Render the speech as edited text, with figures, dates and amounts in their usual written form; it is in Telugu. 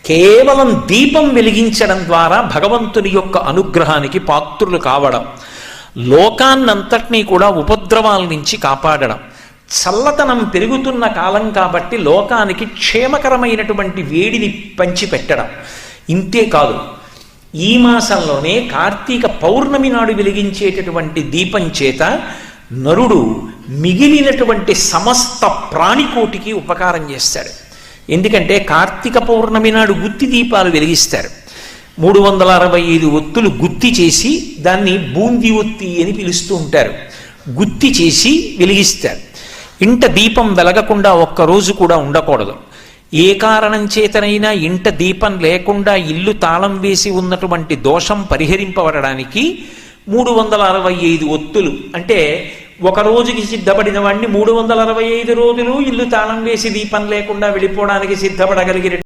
కేవలం దీపం వెలిగించడం ద్వారా భగవంతుని యొక్క అనుగ్రహానికి పాత్రులు కావడం, లోకాన్నంతటినీ కూడా ఉపద్రవాల నుంచి కాపాడడం, చల్లతనం పెరుగుతున్న కాలం కాబట్టి లోకానికి క్షేమకరమైనటువంటి వేడిని పంచిపెట్టడం. ఇంతే కాదు, ఈ మాసంలోనే కార్తీక పౌర్ణమి నాడు వెలిగించేటటువంటి దీపం చేత నరుడు మిగిలినటువంటి సమస్త ప్రాణికోటికి ఉపకారం చేస్తాడు. ఎందుకంటే కార్తీక పౌర్ణమి నాడు గుత్తి దీపాలు వెలిగిస్తారు. 365 ఒత్తులు గుత్తి చేసి దాన్ని బూందీ ఒత్తి అని పిలుస్తూ ఉంటారు. గుత్తి చేసి వెలిగిస్తారు. ఇంట దీపం వెలగకుండా ఒక్కరోజు కూడా ఉండకూడదు. ఏ కారణం చేతనైనా ఇంట దీపం లేకుండా ఇల్లు తాళం వేసి ఉన్నటువంటి దోషం పరిహరింపబడడానికి 365 ఒత్తులు, అంటే ఒక రోజుకి సిద్ధపడిన వాడిని 365 రోజులు ఇల్లు తాళం వేసి దీపం లేకుండా వెళ్ళిపోవడానికి సిద్ధపడగలిగిన